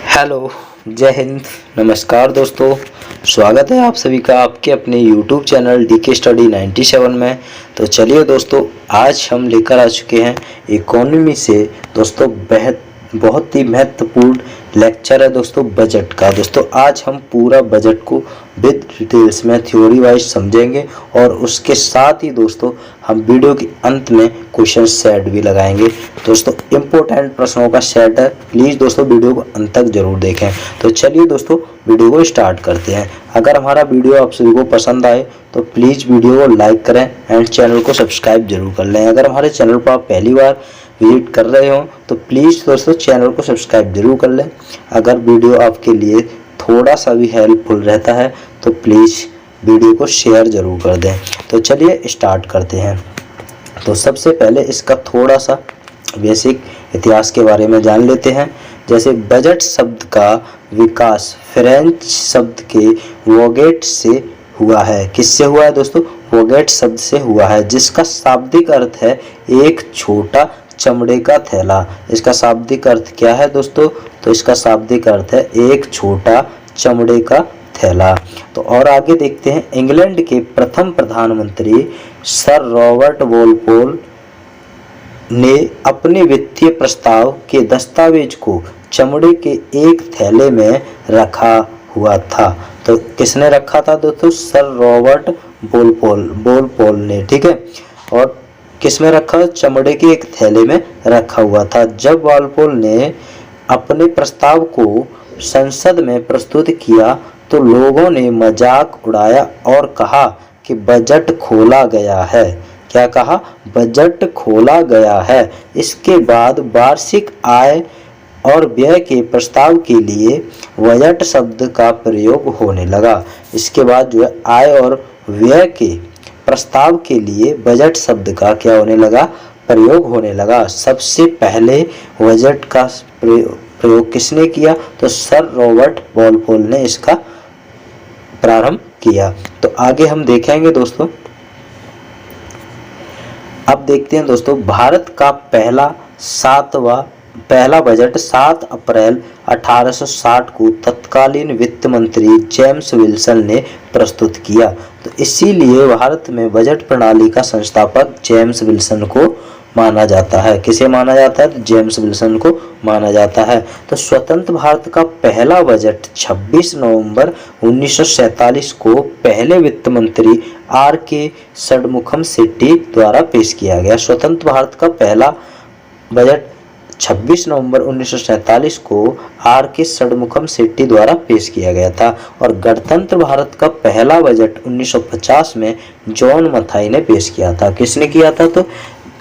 Hello, जय हिंद, नमस्कार दोस्तों। स्वागत है आप सभी का आपके अपने यूट्यूब चैनल डीके स्टडी 97 में। तो चलिए दोस्तों, आज हम लेकर आ चुके हैं इकोनॉमी से दोस्तों बहुत ही महत्वपूर्ण लेक्चर है दोस्तों बजट का। दोस्तों आज हम पूरा बजट को विद डिटेल्स में थ्योरी वाइज समझेंगे और उसके साथ ही दोस्तों हम वीडियो के अंत में क्वेश्चन सेट भी लगाएंगे। दोस्तों इंपॉर्टेंट प्रश्नों का सेट है, प्लीज़ दोस्तों वीडियो को अंत तक जरूर देखें। तो चलिए दोस्तों वीडियो को स्टार्ट करते हैं। अगर हमारा वीडियो आप सभी को पसंद आए तो प्लीज़ वीडियो को लाइक करें एंड चैनल को सब्सक्राइब जरूर कर लें। अगर हमारे चैनल पर आप पहली बार विजिट कर रहे हो तो प्लीज़ दोस्तों चैनल को सब्सक्राइब जरूर कर लें। अगर वीडियो आपके लिए थोड़ा सा भी हेल्पफुल रहता है तो प्लीज़ वीडियो को शेयर जरूर कर दें। तो चलिए स्टार्ट करते हैं। तो सबसे पहले इसका थोड़ा सा बेसिक इतिहास के बारे में जान लेते हैं। जैसे बजट शब्द का विकास फ्रेंच शब्द के वोगेट से हुआ है। किससे हुआ है दोस्तों? वोगेट शब्द से हुआ है, जिसका शाब्दिक अर्थ है एक छोटा चमड़े का थैला। इसका शाब्दिक अर्थ क्या है दोस्तों? तो इसका शाब्दिक अर्थ है एक छोटा चमड़े का थैला। तो और आगे देखते हैं। इंग्लैंड के प्रथम प्रधानमंत्री सर रॉबर्ट वॉलपोल ने अपने वित्तीय प्रस्ताव के दस्तावेज को चमड़े के एक थैले में रखा हुआ था। तो किसने रखा था दोस्तों? सर रॉबर्ट वॉलपोल ने, ठीक है। और किस में रखा? चमड़े के एक थैले में रखा हुआ था। जब वॉलपोल ने अपने प्रस्ताव को संसद में प्रस्तुत किया तो लोगों ने मजाक उड़ाया और कहा कि बजट खोला गया है। क्या कहा? बजट खोला गया है। इसके बाद वार्षिक आय और व्यय के प्रस्ताव के लिए बजट शब्द का प्रयोग होने लगा। इसके बाद जो है आय और व्यय के प्रस्ताव के लिए बजट शब्द का क्या होने लगा? प्रयोग होने लगा। सबसे पहले बजट का प्रयोग किसने किया? तो सर रॉबर्ट वॉलपोल ने इसका प्रारंभ किया। तो आगे हम देखेंगे दोस्तों। अब देखते हैं दोस्तों, भारत का पहला बजट 7 अप्रैल 1860 को तत्कालीन वित्त मंत्री जेम्स विल्सन ने प्रस्तुत किया। तो इसीलिए भारत में बजट प्रणाली का संस्थापक जेम्स विल्सन को माना जाता है। किसे माना जाता है? तो जेम्स विल्सन को माना जाता है। तो स्वतंत्र भारत का पहला बजट 26 नवंबर 1947 को पहले वित्त मंत्री आर के षणमुखम शेट्टी द्वारा पेश किया गया। स्वतंत्र भारत का पहला बजट 26 नवंबर 1947 को आर के षणमुखम शेट्टी द्वारा पेश किया गया था। और गणतंत्र भारत का पहला बजट 1950 में जॉन मथाई ने पेश किया था। किसने किया था? तो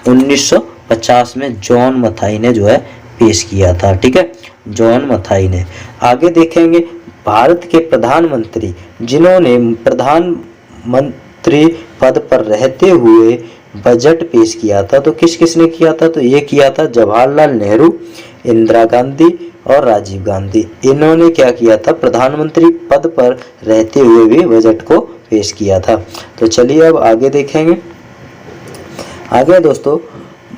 1950 में जॉन मथाई ने जो है पेश किया था, ठीक है, जॉन मथाई ने। आगे देखेंगे भारत के प्रधानमंत्री जिन्होंने प्रधानमंत्री पद पर रहते हुए बजट पेश किया था। तो किसने किया था? तो ये किया था जवाहरलाल नेहरू, इंदिरा गांधी और राजीव गांधी। इन्होंने क्या किया था? प्रधानमंत्री पद पर रहते हुए भी बजट को पेश किया था। तो चलिए अब आगे देखेंगे। आगे दोस्तों,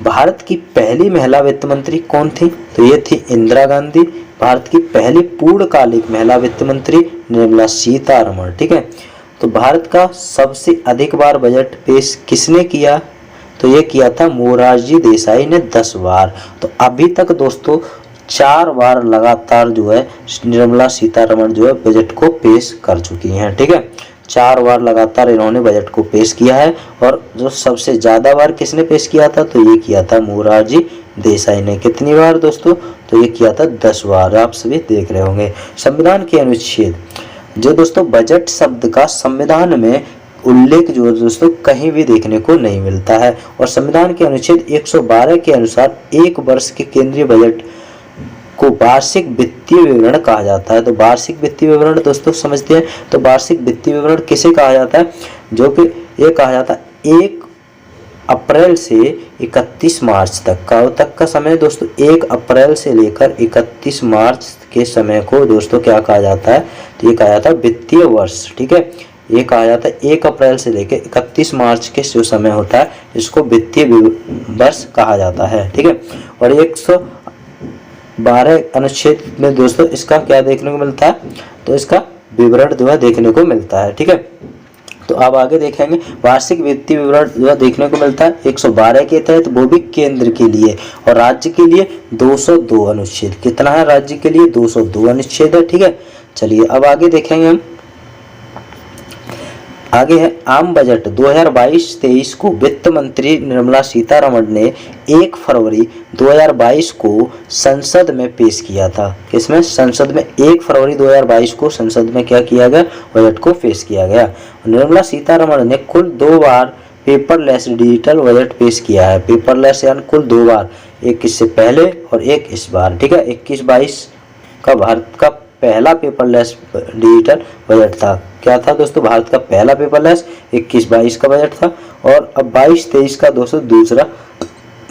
भारत की पहली महिला वित्त मंत्री कौन थी? तो ये थी इंदिरा गांधी। भारत की पहली पूर्णकालिक महिला वित्त मंत्री निर्मला सीतारमण, ठीक है। तो भारत का सबसे अधिक बार बजट पेश किसने किया? तो ये किया था मोरारजी देसाई ने 10 बार। तो अभी तक दोस्तों 4 बार लगातार जो है निर्मला सीतारमण जो है बजट को पेश कर चुकी हैं, ठीक है। 4 बार लगातार इन्होंने बजट को पेश किया है। और जो सबसे ज़्यादा बार किसने पेश किया था? तो ये किया था मोरारजी देसाई ने। कितनी बार दोस्तों? तो ये किया था 10 बार। आप सभी देख रहे होंगे। संविधान के अनुच्छेद जो दोस्तों बजट शब्द का संविधान में उल्लेख जो दोस्तों कहीं भी देखने को नहीं मिलता है। और संविधान के अनुच्छेद 112 के अनुसार एक वर्ष के केंद्रीय बजट को वार्षिक वित्तीय विवरण कहा जाता है। तो वार्षिक वित्तीय विवरण दोस्तों समझते हैं। तो वार्षिक वित्तीय विवरण किसे कहा जाता है? जो कि ये कहा जाता है 1 अप्रैल से 31 मार्च तक का समय दोस्तों। 1 अप्रैल से लेकर 31 मार्च के समय को दोस्तों क्या कहा जाता है? तो ये कहा जाता है वित्तीय वर्ष, ठीक है। ये कहा जाता है 1 अप्रैल से लेकर 31 मार्च के जो समय होता है इसको वित्तीय वर्ष कहा जाता है, ठीक है। और 12 अनुच्छेद में दोस्तों इसका क्या देखने को मिलता है, तो इसका विवरण जो है देखने को मिलता है। ठीक है, तो अब आगे देखेंगे वार्षिक वित्तीय विवरण जो देखने को मिलता है 112 के तहत, वो भी केंद्र के लिए, और राज्य के लिए 202 अनुच्छेद। कितना है राज्य के लिए, 202 अनुच्छेद है। ठीक है, चलिए अब आगे देखेंगे हम। आगे है आम बजट 2022-23 को वित्त मंत्री निर्मला सीतारमण ने 1 फरवरी 2022 को संसद में पेश किया था। किसमें, संसद में 1 फरवरी 2022 को संसद में क्या किया गया, बजट को पेश किया गया। निर्मला सीतारमण ने कुल 2 बार पेपरलेस डिजिटल बजट पेश किया है। पेपरलेस यानी कुल 2 बार, एक इससे पहले और एक इस बार। ठीक है, 21-22 का भारत का पहला पेपरलेस डिजिटल बजट था। क्या था दोस्तों, भारत का पहला पेपरलेस 21-22 का बजट था, और अब 22-23 का दोस्तों दूसरा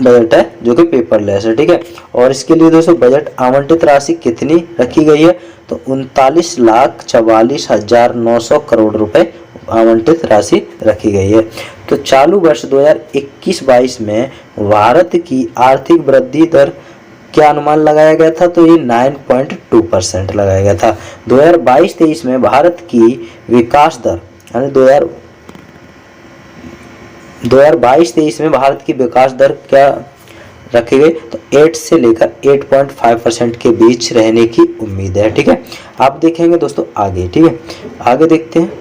बजट है जो कि पेपरलेस है। ठीक है, और इसके लिए दोस्तों बजट आवंटित राशि कितनी रखी गई है, तो 39,44,900 करोड़ रुपए आवंटित राशि रखी गई है। तो चालू वर्ष 2021-22 में भारत की आर्थिक वृद्धि दर क्या अनुमान लगाया गया था, तो ये 9.2% लगाया गया था। 2022-23 में भारत की विकास दर यानी 2022-23 में भारत की विकास दर क्या रखी गई, तो 8 से लेकर 8.5% के बीच रहने की उम्मीद है। ठीक है, आप देखेंगे दोस्तों आगे। ठीक है, आगे देखते हैं।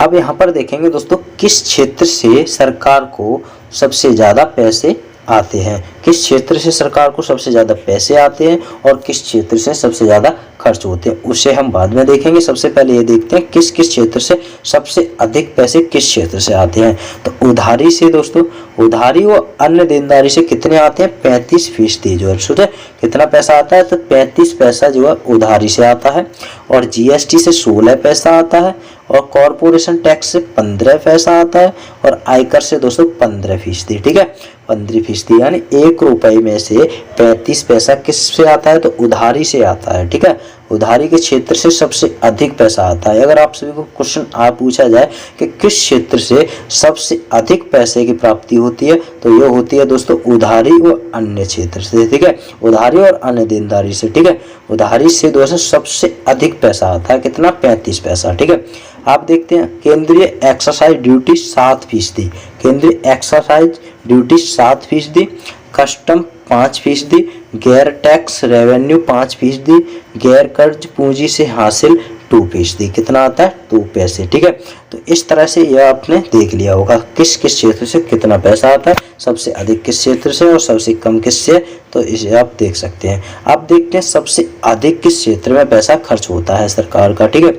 अब यहाँ पर देखेंगे दोस्तों किस क्षेत्र से सरकार को सबसे ज़्यादा पैसे आते हैं, किस क्षेत्र से सरकार को सबसे ज़्यादा पैसे आते हैं और किस क्षेत्र से सबसे ज़्यादा खर्च होते हैं, उसे हम बाद में देखेंगे। सबसे पहले ये देखते हैं किस किस क्षेत्र से सबसे अधिक पैसे किस क्षेत्र से आते हैं। तो उधारी से दोस्तों, उधारी व अन्य देनदारी से कितने आते हैं, 35% जो है। सोचे कितना पैसा आता है, तो 35 पैसा जो है उधारी से आता है, और जीएसटी से 16 पैसा आता है, और कॉरपोरेशन टैक्स से 15 पैसा आता है, और आयकर से दोस्तों 15%। ठीक है, 15% यानी 1 रुपए में से 35 पैसा किससे आता है, तो उधारी से आता है। ठीक है, उधारी के क्षेत्र से सबसे अधिक पैसा आता है। अगर आप सभी को क्वेश्चन पूछा जाए कि किस क्षेत्र से सबसे अधिक पैसे की प्राप्ति होती है, तो ये होती है दोस्तों उधारी व अन्य क्षेत्र से। ठीक है, उधारी और अन्य देनदारी से। ठीक है, उधारी से दोस्तों सबसे अधिक पैसा आता है, कितना, 35 पैसा। ठीक है, आप देखते हैं केंद्रीय एक्साइज ड्यूटी 7%, केंद्रीय एक्साइज ड्यूटी 7%, कस्टम 5%, गैर टैक्स रेवेन्यू 5%, गैर कर्ज पूंजी से हासिल 2%। कितना आता है, 2 पैसे। ठीक है, तो इस तरह से यह आपने देख लिया होगा किस किस क्षेत्र से कितना पैसा आता है, सबसे अधिक किस क्षेत्र से और सबसे कम किससे, तो इसे आप देख सकते हैं। आप देखते हैं सबसे अधिक किस क्षेत्र में पैसा खर्च होता है सरकार का। ठीक है,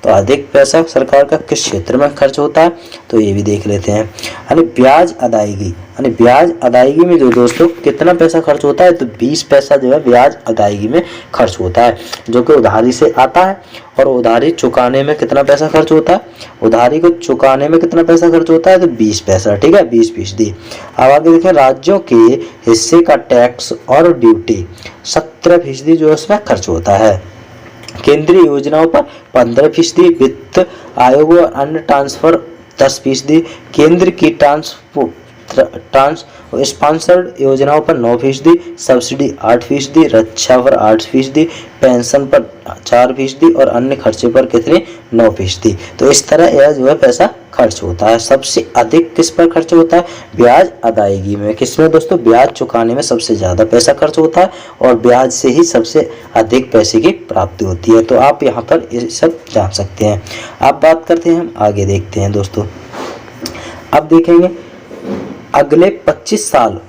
तो अधिक पैसा सरकार का किस क्षेत्र में खर्च होता है, तो ये भी देख लेते हैं। यानी ब्याज अदायगी, यानी ब्याज अदायगी में जो दोस्तों कितना पैसा खर्च होता है, तो 20 पैसा जो है ब्याज अदायगी में खर्च होता है, जो कि उधारी से आता है। और उधारी चुकाने में कितना पैसा खर्च होता है, उधारी को चुकाने में कितना पैसा खर्च होता है, तो 20 पैसा। ठीक है, 20%। अब आगे देखें राज्यों के हिस्से का टैक्स और ड्यूटी 17% जो उसमें खर्च होता है। केंद्रीय योजनाओं पर 15%, वित्त आयोग और अन्य ट्रांसफर 10%, केंद्र की स्पॉन्सर्ड योजनाओं पर 9%, सब्सिडी 8%, रक्षा पर 8%, पेंशन पर 4% और अन्य खर्चे पर कितने, 9%। तो इस तरह यह जो है पैसा खर्च होता है। सबसे अधिक किस पर खर्च होता है, ब्याज अदायगी में। किसमें दोस्तों, ब्याज चुकाने में सबसे ज़्यादा पैसा खर्च होता है, और ब्याज से ही सबसे अधिक पैसे की प्राप्ति होती है। तो आप यहाँ पर ये सब जान सकते हैं। आप बात करते हैं, हम आगे देखते हैं दोस्तों। अब देखेंगे अगले 25 साल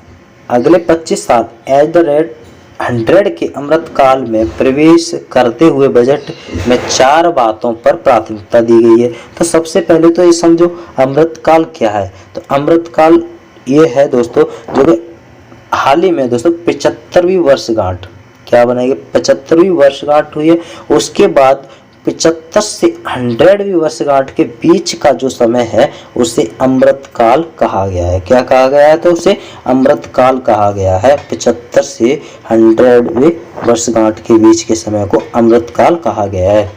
एट द रेट 100 के अमृत काल में प्रवेश करते हुए बजट में 4 बातों पर प्राथमिकता दी गई है। तो सबसे पहले तो ये समझो अमृत काल क्या है। तो अमृत काल ये है दोस्तों जो कि हाल ही में दोस्तों 75वीं वर्षगांठ क्या बनाएगी, 75वीं वर्षगांठ हुई है। उसके बाद 75 से 100वीं वर्षगांठ के बीच का जो समय है उसे अमृत काल कहा गया है। क्या कहा गया है, तो उसे अमृत काल कहा गया है। 75 से 100वीं वर्षगांठ के बीच के समय को अमृत काल कहा गया है।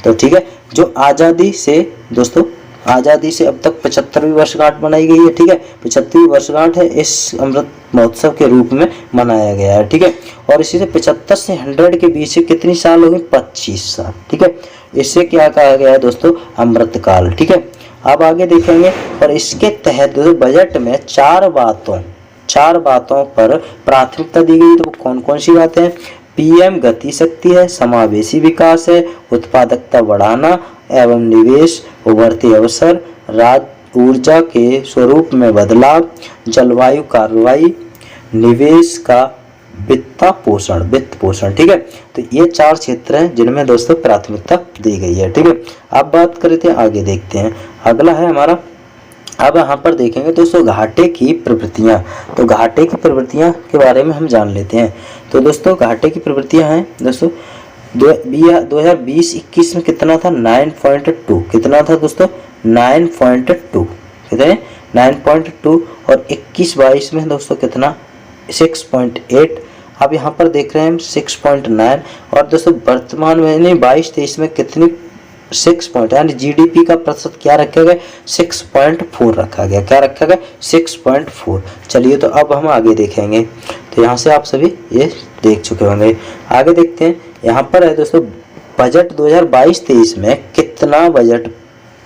तो ठीक है, जो आज़ादी से दोस्तों आज़ादी से अब तक 75वीं वर्षगांठ मनाई गई है। ठीक है, 75वीं वर्षगांठ है इस अमृत महोत्सव के रूप में मनाया गया है। ठीक है, और इसी से 75 से 100 के बीच कितनी साल होगी? 25 साल। ठीक है, इससे क्या कहा गया है दोस्तों? अमृतकाल। ठीक है, अब आगे देखेंगे। और इसके तहत बजट में चार बातों पर प्राथमिकता दी गई। तो कौन कौन सी बातें हैं? पीएम गति शक्ति है, समावेशी विकास है, उत्पादकता बढ़ाना एवं निवेश, उभरते अवसर, ऊर्जा के स्वरूप में बदलाव, जलवायु कार्रवाई, निवेश का वित्त पोषण। ठीक है, तो ये चार क्षेत्र हैं जिनमें दोस्तों प्राथमिकता दी गई है। ठीक है, अब बात करते हैं, आगे देखते हैं। अगला है हमारा, अब यहाँ पर देखेंगे दोस्तों घाटे की प्रवृत्तियाँ। तो घाटे की प्रवृत्तियाँ के बारे में हम जान लेते हैं। तो दोस्तों घाटे की प्रवृत्तियाँ हैं दोस्तों 2020-21 में कितना था? 9.2। कितना था दोस्तों? 9.2। कितने? 9.2। और 21-22 में दोस्तों कितना? 6.8। अब यहाँ पर देख रहे हैं हम 6.9। और दोस्तों वर्तमान में 22-23 में कितनी? 6 पॉइंट, यानी जीडीपी का प्रतिशत क्या रखा गया? 6.4 रखा गया। क्या रखा गया? 6.4। चलिए, तो अब हम आगे देखेंगे। तो यहाँ से आप सभी ये देख चुके होंगे। आगे देखते हैं, यहाँ पर है दोस्तों बजट 2022-23 में कितना बजट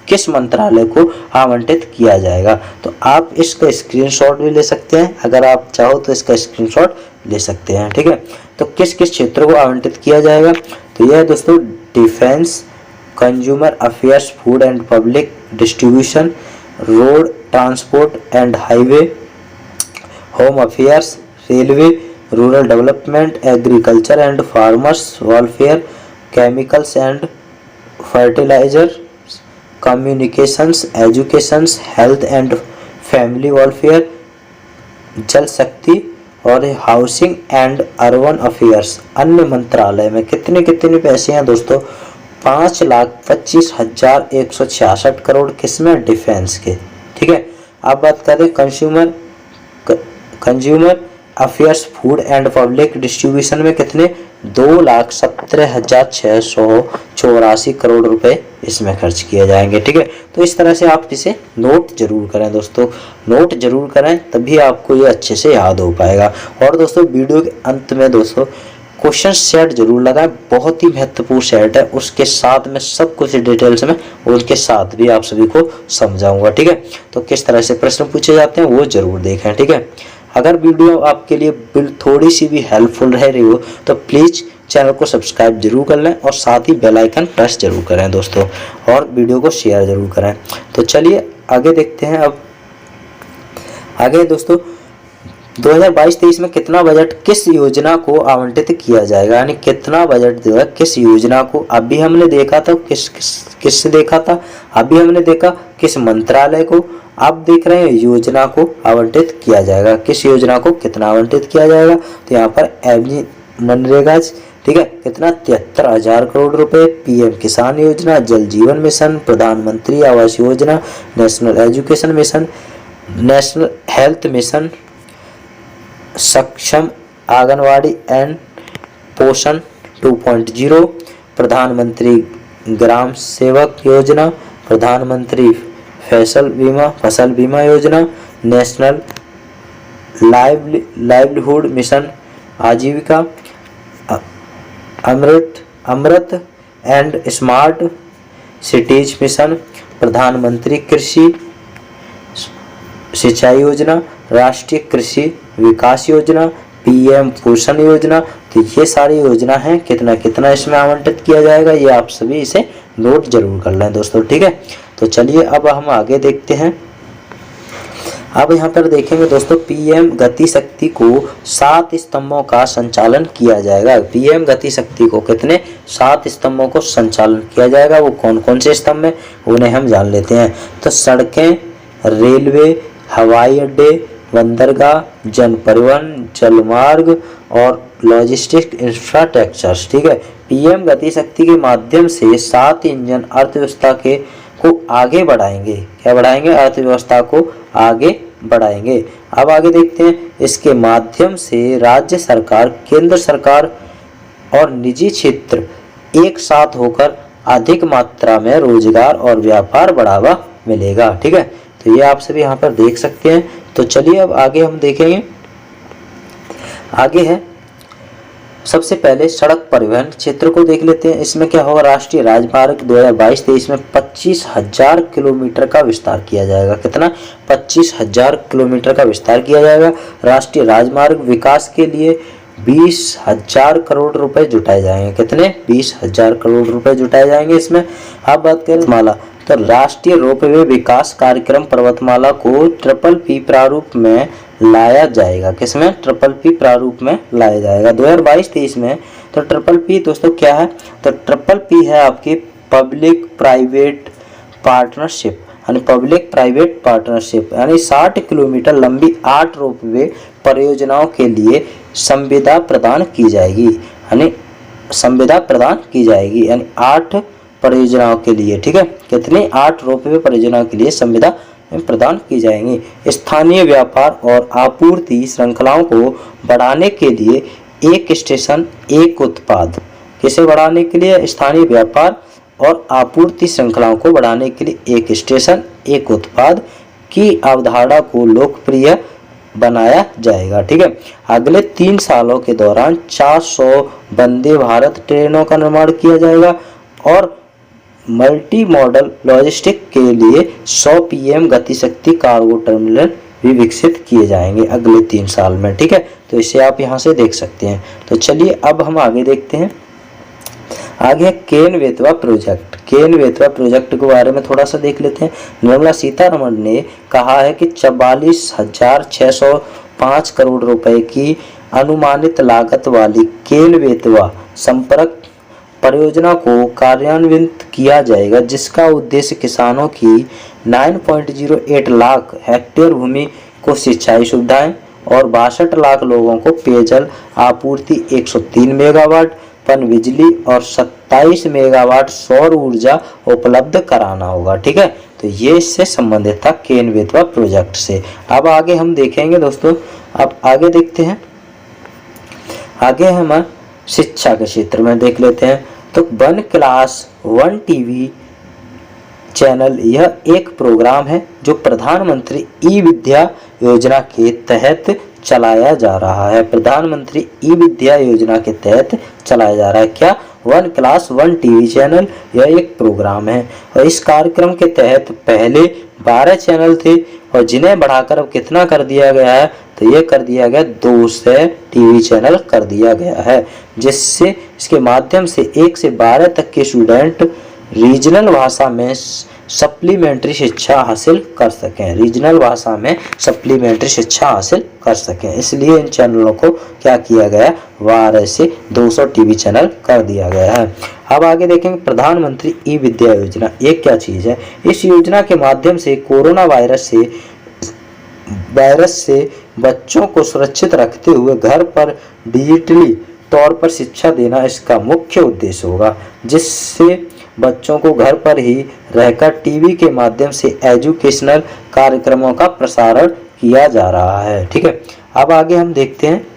किस मंत्रालय को आवंटित किया जाएगा। तो आप इसका स्क्रीनशॉट भी ले सकते हैं, अगर आप चाहो तो इसका स्क्रीनशॉट ले सकते हैं। ठीक है, तो किस किस क्षेत्र को आवंटित किया जाएगा? तो यह है दोस्तों defence, consumer affairs, food and public distribution, road transport and highway, home affairs, railway, rural development, agriculture and farmers welfare, chemicals and fertiliser, communications, educations, health and family welfare, Jal Shakti और हाउसिंग एंड अर्बन अफेयर्स। अन्य मंत्रालय में कितने कितने पैसे हैं दोस्तों? 5,25,166 करोड़ किसमें? डिफेंस के। ठीक है, अब बात करें consumer affairs, food and public distribution में कितने? 2,17,684 करोड़ रुपए इसमें खर्च किए जाएंगे। ठीक है, तो इस तरह से आप इसे नोट जरूर करें दोस्तों, नोट जरूर करें, तभी आपको ये अच्छे से याद हो पाएगा। और दोस्तों वीडियो के अंत में दोस्तों क्वेश्चन सेट जरूर लगाएं, बहुत ही महत्वपूर्ण सेट है, उसके साथ में सब कुछ डिटेल्स में उनके साथ भी आप सभी को समझाऊंगा। ठीक है, तो किस तरह से प्रश्न पूछे जाते हैं वो जरूर देखें। ठीक है, अगर वीडियो आपके लिए थोड़ी सी भी हेल्पफुल रह रही हो तो प्लीज़ चैनल को सब्सक्राइब जरूर कर लें और साथ ही बेल आइकन प्रेस जरूर करें दोस्तों, और वीडियो को शेयर जरूर करें। तो चलिए आगे देखते हैं। अब आगे दोस्तों 2022-23 में कितना बजट किस योजना को आवंटित किया जाएगा, यानी कितना बजट जो है किस योजना को। अभी हमने देखा था किस देखा था, अभी हमने देखा किस मंत्रालय को, अब देख रहे हैं योजना को आवंटित किया जाएगा। किस योजना को कितना आवंटित किया जाएगा? तो यहाँ पर मनरेगा, ठीक है, कितना? 73,000 करोड़ रुपए। पीएम किसान योजना, जल जीवन मिशन, प्रधानमंत्री Awas Yojana, national education mission, national health mission, सक्षम आंगनवाड़ी एंड पोषण 2.0, प्रधानमंत्री ग्राम सेवक योजना, प्रधानमंत्री फसल बीमा योजना, नेशनल लाइवलीहुड मिशन आजीविका, अमृत एंड स्मार्ट सिटीज मिशन, प्रधानमंत्री कृषि सिंचाई योजना, राष्ट्रीय कृषि विकास योजना, पीएम पोषण योजना। तो ये सारी योजना है, कितना कितना इसमें आवंटित किया जाएगा ये आप सभी इसे नोट जरूर कर लें दोस्तों। ठीक है, तो चलिए अब हम आगे देखते हैं। अब यहाँ पर देखेंगे दोस्तों पीएम गति शक्ति को 7 स्तंभों का संचालन किया जाएगा। पीएम गति शक्ति को कितने? 7 स्तंभों को संचालन किया जाएगा। वो कौन कौन से स्तंभ हैं उन्हें हम जान लेते हैं। तो सड़कें, रेलवे, हवाई अड्डे, बंदरगाह, जन परिवहन, जलमार्ग और लॉजिस्टिक इंफ्रास्ट्रक्चर्स। ठीक है, पीएम गति शक्ति के माध्यम से 7 इंजन अर्थव्यवस्था को आगे बढ़ाएंगे। क्या बढ़ाएंगे? अर्थव्यवस्था को आगे बढ़ाएंगे। अब आगे देखते हैं, इसके माध्यम से राज्य सरकार, केंद्र सरकार और निजी क्षेत्र एक साथ होकर अधिक मात्रा में रोजगार और व्यापार बढ़ावा मिलेगा। ठीक है, तो ये आप सभी यहाँ पर देख सकते हैं। तो चलिए अब आगे हम देखेंगे। आगे है सबसे पहले सड़क परिवहन क्षेत्र को देख लेते हैं। इसमें क्या होगा, राष्ट्रीय राजमार्ग 2022-23 में 25,000 किलोमीटर का विस्तार किया जाएगा। कितना, 25,000 किलोमीटर का विस्तार किया जाएगा। राष्ट्रीय राजमार्ग विकास के लिए 20,000 करोड़ रुपए जुटाए जाएंगे। कितने, 20,000 करोड़ रुपए जुटाए जाएंगे इसमें। अब बात करें माला, तो राष्ट्रीय रोपवे विकास कार्यक्रम पर्वतमाला को ट्रिपल पी प्रारूप में लाया जाएगा। किसमें, ट्रिपल पी प्रारूप में लाया जाएगा 2022-23 में। तो ट्रिपल पी दोस्तों क्या है, तो ट्रिपल पी है आपकी पब्लिक प्राइवेट पार्टनरशिप, यानी पब्लिक प्राइवेट पार्टनरशिप, यानी 60 किलोमीटर लंबी 8 रोपवे परियोजनाओं के लिए संविदा प्रदान की जाएगी, यानी संविदा प्रदान की जाएगी, यानी 8 परियोजनाओं के लिए। ठीक है, कितनी, 8 रोपवे परियोजनाओं के लिए संविदा प्रदान की जाएंगी। स्थानीय व्यापार और आपूर्ति श्रृंखलाओं को बढ़ाने के लिए एक स्टेशन एक उत्पाद, किसे बढ़ाने के लिए, स्थानीय व्यापार और आपूर्ति श्रृंखलाओं को बढ़ाने के लिए एक स्टेशन एक उत्पाद की अवधारणा को लोकप्रिय बनाया जाएगा। ठीक है, अगले 3 सालों के दौरान 400 वंदे भारत ट्रेनों का निर्माण किया जाएगा और मल्टी मॉडल लॉजिस्टिक के लिए 100 पीएम गतिशक्ति कार्गो टर्मिनल भी विकसित किए जाएंगे अगले 3 साल में। ठीक है, तो इसे आप यहाँ से देख सकते हैं। तो चलिए अब हम आगे देखते हैं। आगे केन बेतवा प्रोजेक्ट। केन बेतवा प्रोजेक्ट के बारे में थोड़ा सा देख लेते हैं। निर्मला सीतारमण ने कहा है कि 44,605 करोड़ रुपए की अनुमानित लागत वाली केन बेतवा संपर्क परियोजना को कार्यान्वित किया जाएगा, जिसका उद्देश्य किसानों की 9.08 लाख हेक्टेयर भूमि को सिंचाई सुविधाएं और 62 लाख लोगों को पेयजल आपूर्ति, 103 मेगावाट पनबिजली और 27 मेगावाट सौर ऊर्जा उपलब्ध कराना होगा। ठीक है, तो ये इससे संबंधित था केन बेतवा प्रोजेक्ट से। अब आगे हम देखेंगे दोस्तों, अब आगे देखते हैं। आगे हम शिक्षा के क्षेत्र में देख लेते हैं। तो 1 क्लास 1 टीवी चैनल यह एक प्रोग्राम है जो प्रधानमंत्री ई विद्या योजना के तहत चलाया जा रहा है। प्रधानमंत्री ई विद्या योजना के तहत चलाया जा रहा है। क्या, 1 क्लास 1 टीवी चैनल यह एक प्रोग्राम है और इस कार्यक्रम के तहत पहले 12 चैनल थे और जिन्हें बढ़ाकर अब कितना कर दिया गया है, तो ये कर दिया गया 200 टीवी चैनल कर दिया गया है, जिससे इसके माध्यम से 1 से 12 तक के स्टूडेंट रीजनल भाषा में सप्लीमेंट्री शिक्षा हासिल कर सकें। रीजनल भाषा में सप्लीमेंट्री शिक्षा हासिल कर सकें, इसलिए इन चैनलों को क्या किया गया, 12 से 200 टीवी चैनल कर दिया गया है। अब आगे देखेंगे प्रधानमंत्री ई विद्या योजना, ये क्या चीज़ है। इस योजना के माध्यम से कोरोना वायरस से बच्चों को सुरक्षित रखते हुए घर पर डिजिटली तौर पर शिक्षा देना इसका मुख्य उद्देश्य होगा, जिससे बच्चों को घर पर ही रहकर टीवी के माध्यम से एजुकेशनल कार्यक्रमों का प्रसारण किया जा रहा है। ठीक है, अब आगे हम देखते हैं।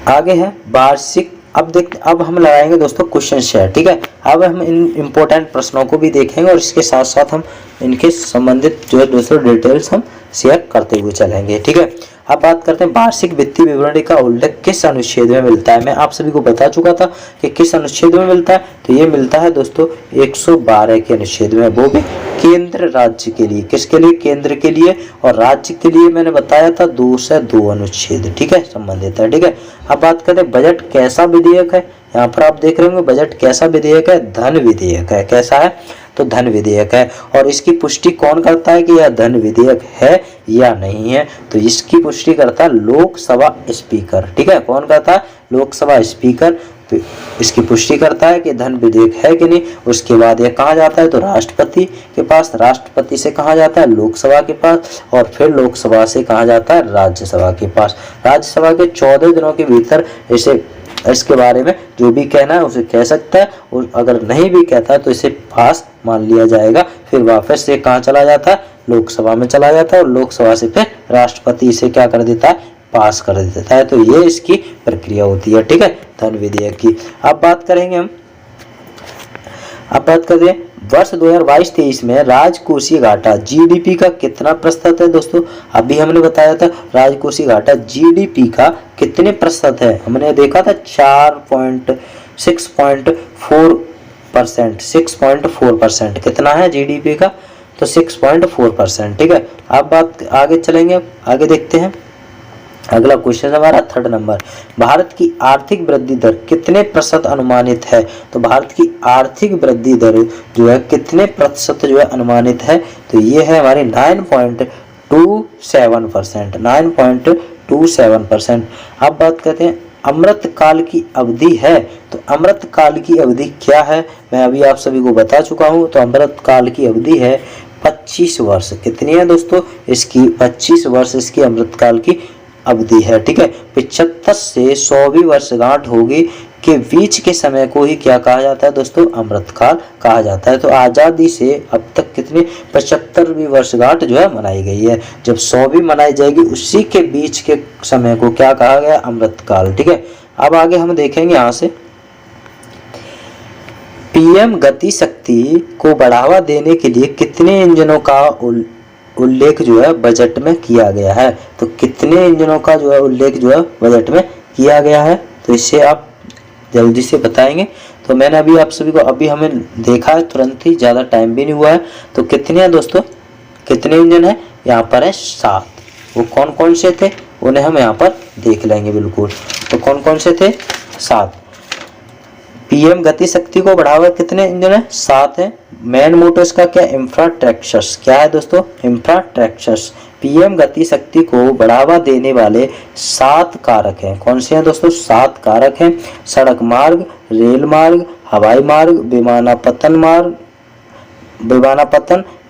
आगे है वार्षिक। अब हम लगाएंगे दोस्तों क्वेश्चन शेयर। ठीक है, अब हम इन इम्पोर्टेंट प्रश्नों को भी देखेंगे और इसके साथ साथ हम इनके संबंधित जो है दोस्तों डिटेल्स हम शेयर करते हुए चलेंगे। ठीक है, अब बात करते हैं वार्षिक वित्तीय विवरणी का उल्लेख किस अनुच्छेद में मिलता है। मैं आप सभी को बता चुका था कि किस अनुच्छेद में मिलता है, तो ये मिलता है दोस्तों 112 के अनुच्छेद में, वो भी केंद्र राज्य के लिए। किसके लिए, केंद्र के लिए, और राज्य के लिए मैंने बताया था 2 से 2 अनुच्छेद। ठीक है, संबंधित है। ठीक है, अब बात करते हैं बजट कैसा विधेयक है। यहाँ पर आप देख रहे होंगे बजट कैसा विधेयक है, धन विधेयक है। कैसा है, तो धन विधेयक है। और इसकी पुष्टि कौन करता है कि यह धन विधेयक है या नहीं है, तो इसकी पुष्टि करता है लोकसभा स्पीकर। ठीक है, कौन करता है, लोकसभा स्पीकर इसकी पुष्टि करता है कि धन विधेयक है कि नहीं। उसके बाद यह कहाँ जाता है, तो राष्ट्रपति के पास, राष्ट्रपति से कहाँ जाता है, लोकसभा के पास, और फिर लोकसभा से कहाँ जाता है, राज्यसभा के पास। राज्यसभा के 14 दिनों के भीतर इसे इसके बारे में जो भी कहना है उसे कह सकता है, और अगर नहीं भी कहता है तो इसे पास मान लिया जाएगा। फिर वापस से कहाँ चला जाता है, लोकसभा में चला जाता है, और लोकसभा से फिर राष्ट्रपति इसे क्या कर देता है, पास कर देता है। तो ये इसकी प्रक्रिया होती है। ठीक है, धन विधेयक की। अब बात करेंगे हम, अब बात करते हैं वर्ष 2022-23 में राजकोषीय घाटा जीडीपी का कितना प्रतिशत है दोस्तों? अभी हमने बताया था राजकोषीय घाटा जीडीपी का कितने प्रतिशत है, हमने देखा था 6.4%। कितना है जीडीपी का? तो 6.4%। ठीक है, अब बात आगे चलेंगे, अब आगे देखते हैं। अगला क्वेश्चन हमारा 3rd नंबर, भारत की आर्थिक वृद्धि दर कितने प्रतिशत अनुमानित है? तो भारत की आर्थिक वृद्धि दर जो है कितने प्रतिशत जो है अनुमानित है? तो ये है हमारे 9.27%। 9.27%। अब बात करते हैं अमृतकाल की अवधि है, तो अमृतकाल की अवधि क्या है? मैं अभी आप सभी को बता चुका हूँ। तो अमृतकाल की अवधि है 25 वर्ष। कितनी है दोस्तों? इसकी 25 वर्ष इसकी अमृतकाल की अवधि है। ठीक है, 75 से 100वीं वर्षगांठ होगी के बीच के समय को ही क्या कहा जाता है दोस्तों? अमृतकाल कहा जाता है। तो आज़ादी से अब तक कितनी 75वीं वर्षगांठ जो है मनाई गई है। जब 100वीं मनाई जाएगी उसी के बीच के समय को क्या कहा गया? अमृतकाल। ठीक है, अब आगे हम देखेंगे यहाँ से पीएम गति शक्ति को बढ़ावा देने के लिए कितने इंजनों का उल्लेख जो है बजट में किया गया है? तो कितने इंजनों का जो है उल्लेख जो है बजट में किया गया है? तो इससे आप जल्दी से बताएंगे। तो मैंने अभी आप सभी को अभी हमें देखा है तुरंत ही, ज़्यादा टाइम भी नहीं हुआ है। तो कितने हैं दोस्तों? कितने इंजन है? यहाँ पर है 7। वो कौन कौन से थे उन्हें हम यहाँ पर देख लेंगे बिल्कुल। तो कौन कौन से थे? 7। पीएम गति शक्ति को बढ़ावा कितने इंजन है? 7 है। मैन मोटर्स का क्या? इंफ्रास्ट्रक्चर्स। क्या है दोस्तों? इंफ्रास्ट्रक्चर्स। पीएम गति शक्ति को बढ़ावा देने वाले 7 कारक हैं। कौन से हैं दोस्तों? 7 कारक हैं। सड़क मार्ग, रेल मार्ग, हवाई मार्ग, विमानापत्तन,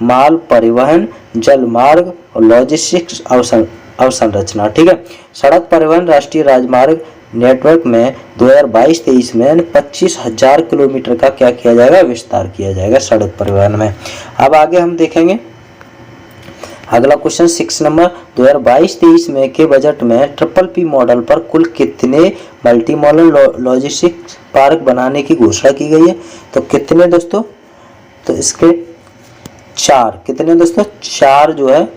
माल परिवहन, जल मार्ग और लॉजिस्टिक्स अवसंरचना। ठीक है, सड़क परिवहन राष्ट्रीय राजमार्ग नेटवर्क में 2022-23 में 25,000 किलोमीटर का क्या किया जाएगा? विस्तार किया जाएगा सड़क परिवहन में। अब आगे हम देखेंगे अगला क्वेश्चन 6 नंबर, 2022-23 में के बजट में PPP मॉडल पर कुल कितने मल्टी मॉडल लॉजिस्टिक्स पार्क बनाने की घोषणा की गई है? तो कितने दोस्तों? तो इसके 4। कितने दोस्तों? 4 जो है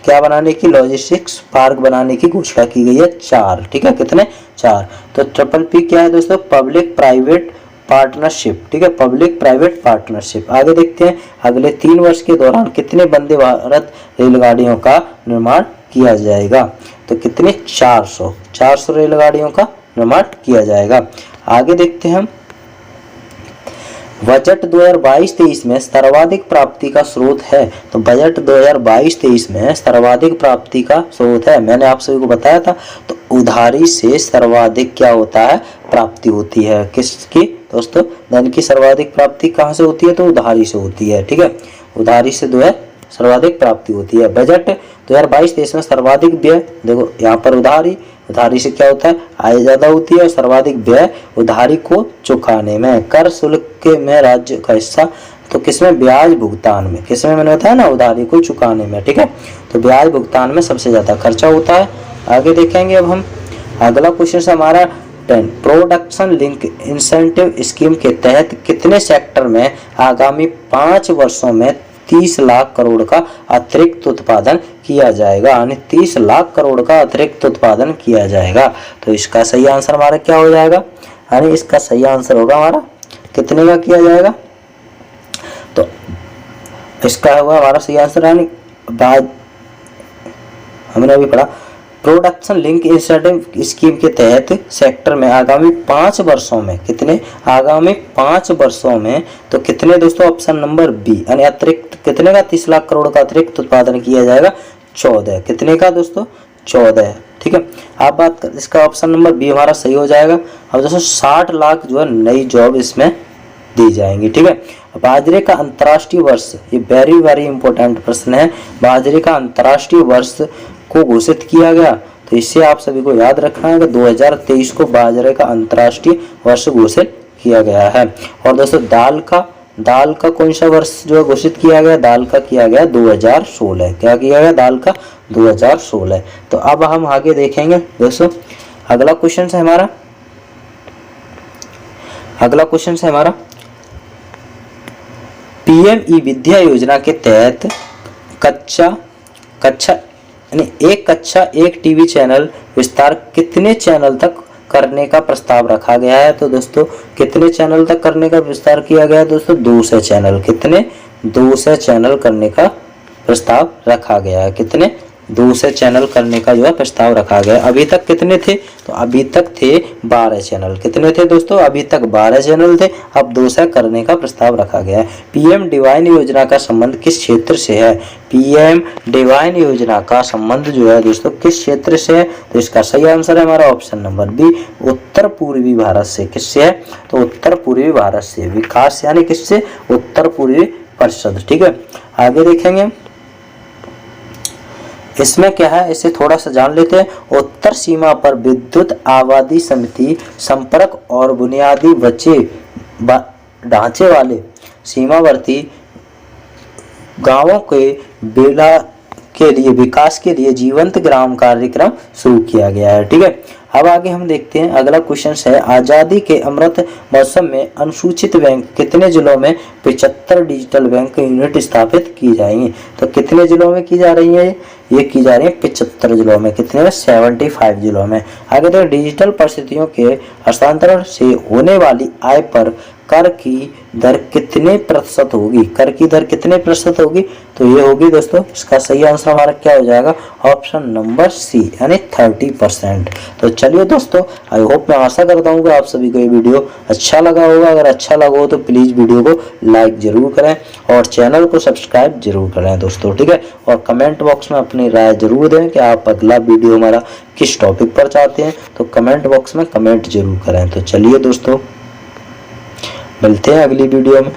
क्या बनाने की? लॉजिस्टिक्स पार्क बनाने की घोषणा की गई है 4। ठीक है, कितने? 4। तो PPP क्या है दोस्तों? Public private partnership. ठीक है, पब्लिक प्राइवेट पार्टनरशिप। आगे देखते हैं अगले 3 वर्ष के दौरान कितने वंदे भारत रेलगाड़ियों का निर्माण किया जाएगा? तो कितने? 400 रेलगाड़ियों का निर्माण किया जाएगा। आगे देखते हैं हम बजट 2022-23 में सर्वाधिक प्राप्ति का स्रोत है। तो बजट 2022-23 में सर्वाधिक प्राप्ति का स्रोत है, मैंने आप सभी को बताया था। तो उधारी से सर्वाधिक क्या होता है? प्राप्ति होती है। किसकी दोस्तों? धन की सर्वाधिक प्राप्ति कहाँ से होती है? तो उधारी से होती है। ठीक है, उधारी से जो है सर्वाधिक प्राप्ति होती है। बजट 2022-23 में सर्वाधिक व्यय, देखो यहाँ पर उधारी से क्या होता है? आय ज्यादा होती है और सर्वाधिक व्यय उधारी को चुकाने में। कर शुल्क में राज्य का हिस्सा, तो किसमें? ब्याज भुगतान में। किसमें? मैंने बताया ना, उधारी को चुकाने में। ठीक है, तो ब्याज भुगतान में सबसे ज्यादा खर्चा होता है। आगे देखेंगे अब हम अगला क्वेश्चन हमारा 10, प्रोडक्शन लिंक इंसेंटिव स्कीम के तहत कितने सेक्टर में आगामी 5 वर्षों में 30 लाख करोड़ का अतिरिक्त उत्पादन किया जाएगा? यानी 30 लाख करोड़ का अतिरिक्त उत्पादन किया जाएगा। तो इसका सही आंसर हमारा क्या हो जाएगा? यानी इसका सही आंसर होगा हमारा कितने का किया जाएगा? तो इसका होगा हमारा सही आंसर, यानी हमने अभी पढ़ा प्रोडक्शन लिंक इंसेंटिव स्कीम के तहत सेक्टर में आगामी 5 वर्षों में कितने? आगामी 5 वर्षों में तो कितने दोस्तों? ऑप्शन नंबर बी, यानी अतिरिक्त कितने का? 30 लाख करोड़ का अतिरिक्त उत्पादन किया जाएगा। 14। कितने का दोस्तों? 14। ठीक है, आप बात कर, इसका ऑप्शन नंबर बी हमारा सही हो जाएगा। अब दोस्तों 60 लाख जो है नई जॉब इसमें दी जाएंगी। ठीक है, बाजरे का अंतर्राष्ट्रीय वर्ष, ये वेरी वेरी इंपॉर्टेंट प्रश्न है। बाजरे का अंतर्राष्ट्रीय वर्ष को घोषित किया गया, तो इससे आप सभी को याद रखना है कि 2023 को बाजरे का अंतर्राष्ट्रीय वर्ष घोषित किया गया है। और दोस्तों दाल का कौन सा वर्ष जो घोषित किया गया? दाल का किया गया 2016। क्या किया गया? दाल का 2016। तो अब हम आगे देखेंगे दोस्तों अगला क्वेश्चन है हमारा पीएमई विद्या योजना के तहत एक कक्षा एक टीवी चैनल विस्तार कितने चैनल तक करने का प्रस्ताव रखा गया है? तो दोस्तों कितने चैनल तक करने का विस्तार किया गया है दोस्तों? 200 चैनल। कितने? 200 चैनल करने का प्रस्ताव रखा गया है। कितने? 200 चैनल करने का जो है प्रस्ताव रखा गया। अभी तक कितने थे? तो अभी तक थे 12 चैनल। कितने थे दोस्तों? अभी तक 12 चैनल थे, अब 200 करने का प्रस्ताव रखा गया है। पीएम डिवाइन योजना का संबंध किस क्षेत्र से है? पीएम डिवाइन योजना का संबंध जो है दोस्तों किस क्षेत्र से है? तो इसका सही आंसर है हमारा ऑप्शन नंबर बी, उत्तर पूर्वी भारत से। किससे है? तो उत्तर पूर्वी भारत से। विकास यानी किससे? उत्तर पूर्वी परिषद। ठीक है, आगे देखेंगे इसमें क्या है, इसे थोड़ा सा जान लेते हैं। उत्तर सीमा पर विद्युत आबादी समिति संपर्क और बुनियादी ढांचे वाले सीमावर्ती गांवों के बेड़ा के लिए विकास के लिए जीवंत ग्राम कार्यक्रम शुरू किया गया है। ठीक है, अब आगे हम देखते हैं अगला क्वेश्चन है, आज़ादी के अमृत महोत्सव में अनुसूचित बैंक कितने जिलों में 75 डिजिटल बैंक यूनिट स्थापित की जाएंगी? तो कितने जिलों में की जा रही है? ये की जा रही है 75 जिलों में। कितने में? 75 जिलों में। आगे देखो, डिजिटल परिस्थितियों के हस्तांतरण से होने वाली आय पर कर की दर कितने प्रतिशत होगी? कर की दर कितने प्रतिशत होगी? तो ये होगी दोस्तों, इसका सही आंसर हमारा क्या हो जाएगा? ऑप्शन नंबर सी यानी 30%। तो चलिए दोस्तों, आई होप, मैं आशा करता हूँ कि आप सभी को ये वीडियो अच्छा लगा होगा। अगर अच्छा लगा हो तो प्लीज़ वीडियो को लाइक जरूर करें और चैनल को सब्सक्राइब जरूर करें दोस्तों। ठीक है, और कमेंट बॉक्स में अपनी राय जरूर दें कि आप अगला वीडियो हमारा किस टॉपिक पर चाहते हैं, तो कमेंट बॉक्स में कमेंट जरूर करें। तो चलिए दोस्तों, मिलते हैं अगली वीडियो में।